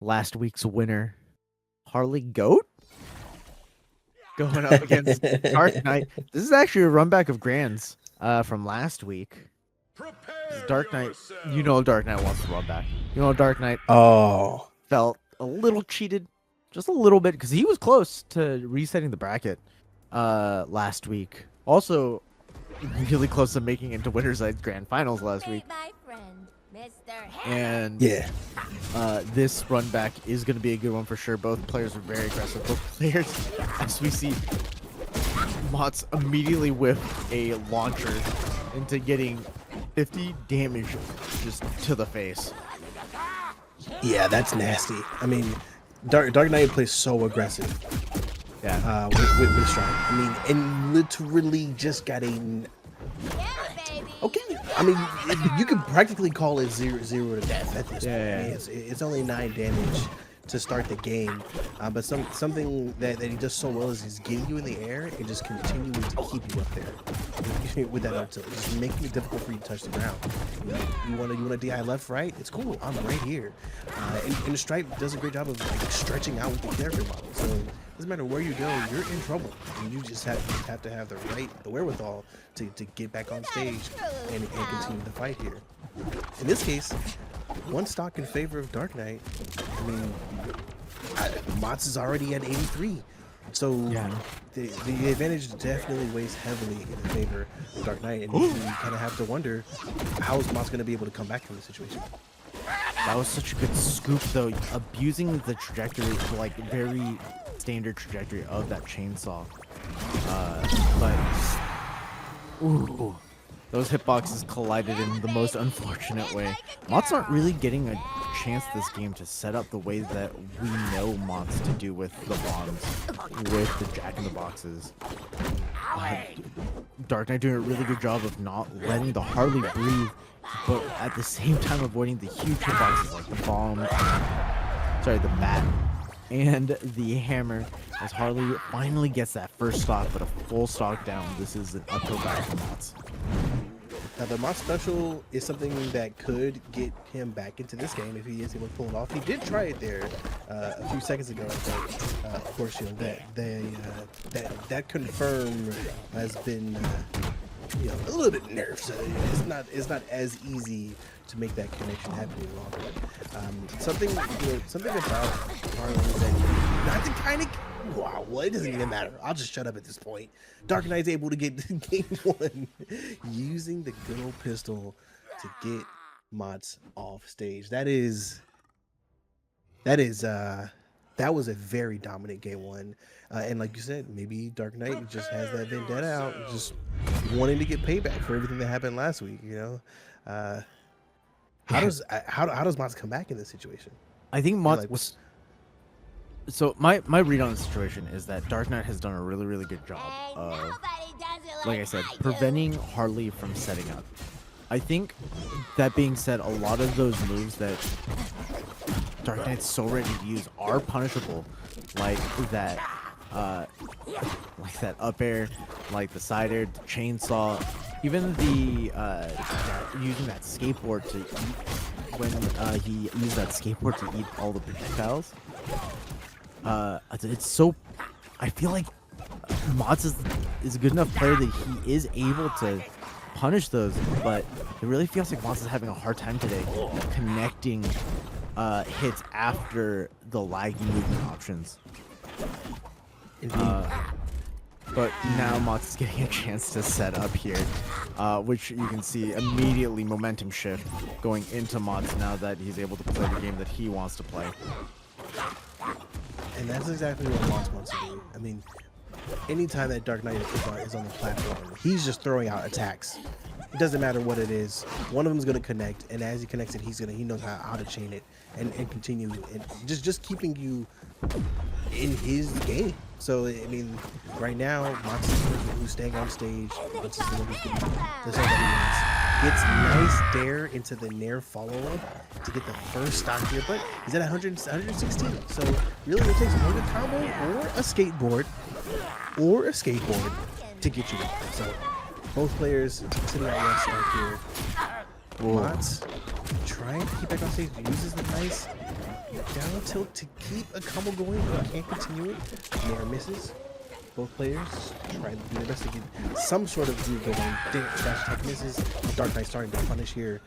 last week's winner, Harley Goat, going up against Darknight. This is actually a run back of Grands from last week. Darknight, you know Darknight wants to run back. You know Darknight felt a little cheated, just a little bit, because he was close to resetting the bracket last week. Also, really close to making it into Winner's Side Grand Finals last week. And this run back is going to be a good one for sure. Both players are very aggressive. Both players, as we see, Motz immediately whip a launcher into getting 50 damage just to the face. Yeah, that's nasty. I mean, Darknight plays so aggressive. Yeah. With strike. I mean, and literally just got a. Okay, I mean, you could practically call it 0-0 to death at this point. I mean, it's only 9 damage to start the game, but something that he does so well is he's getting you in the air and just continuing to keep you up there with that artillery, just making it difficult for you to touch the ground. You want to DI left, right? It's cool. I'm right here, and the Stripe does a great job of like stretching out with the character model. So it doesn't matter where you go, you're in trouble. And you just have to have the wherewithal to get back on stage and continue the fight here. In this case, one stock in favor of Darknight. I mean, Motz is already at 83, so the advantage definitely weighs heavily in favor of Darknight, and you kind of have to wonder how is Motz going to be able to come back from the situation. That was such a good scoop, though, abusing the trajectory, like very standard trajectory of that chainsaw. But ooh, those hitboxes collided in the most unfortunate way. Motz aren't really getting a chance this game to set up the way that we know Motz to do with the bombs, with the jack-in-the-boxes. Darknight doing a really good job of not letting the Harley breathe, but at the same time avoiding the huge hitboxes like the bomb, the bat, and the hammer, as Harley finally gets that first stock, but a full stock down. This is an uphill battle for Motz. Now, the Motz special is something that could get him back into this game if he is able to pull it off. He did try it there a few seconds ago, but of course, you know that confirm has been a little bit nerfed. So it's not as easy to make that connection happen any longer. Something about Harley that not to kind of. Wow, well, it doesn't even matter. I'll just shut up at this point. Darknight's able to get game 1 using the good old pistol to get Motz off stage. That was a very dominant game 1. And like you said, maybe Darknight just has that vendetta out, just wanting to get payback for everything that happened last week, you know? How does Motz come back in this situation? I think Motz was. So my read on the situation is that Darknight has done a really, really good job of, like I said, preventing Harley from setting up. I think, that being said, a lot of those moves that Darknight's so ready to use are punishable, like that up air, like the side air, the chainsaw, even the using that skateboard to eat, when he used that skateboard to eat all the projectiles. It's so, I feel like Motz is a good enough player that he is able to punish those, but it really feels like Motz is having a hard time today connecting hits after the laggy movement options. But now Motz is getting a chance to set up here, which you can see immediately momentum shift going into Motz now that he's able to play the game that he wants to play. And that's exactly what Motz wants to do. I mean, anytime that Darknight is on the platform, he's just throwing out attacks. It doesn't matter what it is. One of them is going to connect, and as he connects it, he knows how to chain it and continue, and just keeping you in his game. So I mean, right now, Motz is the one who's staying on stage. Motz is the one who's getting the stuff that he wants. Gets nice dare into the Nair follow-up to get the first stock here, but he's at 116. So really, it takes one good combo or a skateboard to get you there. So both players sitting at one stock here. Motz trying to keep back on stage, uses the nice Down tilt to keep a combo going, but can't continue it. Nair misses. Both players try to do their best to get some sort of groove going. Dash attack misses. Darknight starting to punish here.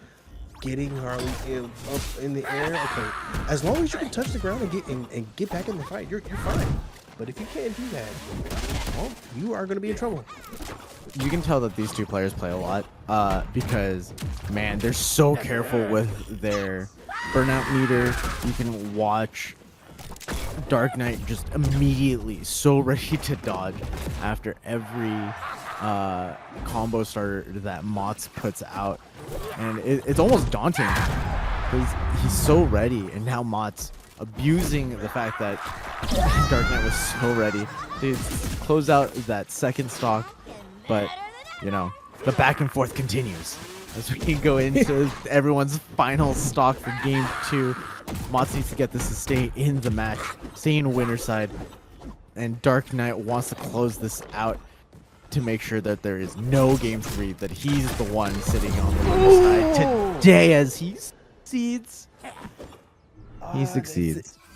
Getting Harley up in the air. Okay, as long as you can touch the ground and get back in the fight, you're fine. But if you can't do that, well, you are going to be in trouble. You can tell that these two players play a lot because, man, they're so careful with their burnout meter. You can watch Darknight just immediately so ready to dodge after every combo starter that Motz puts out. And it's almost daunting because he's so ready. And now Motz abusing the fact that Darknight was so ready to close out that second stock. But, you know, the back and forth continues as we go into everyone's final stock for game 2. Motz needs to get this to stay in the match, stay in winner's side. And Darknight wants to close this out to make sure that there is no game 3, that he's the one sitting on the winner's side today as he succeeds. He succeeds.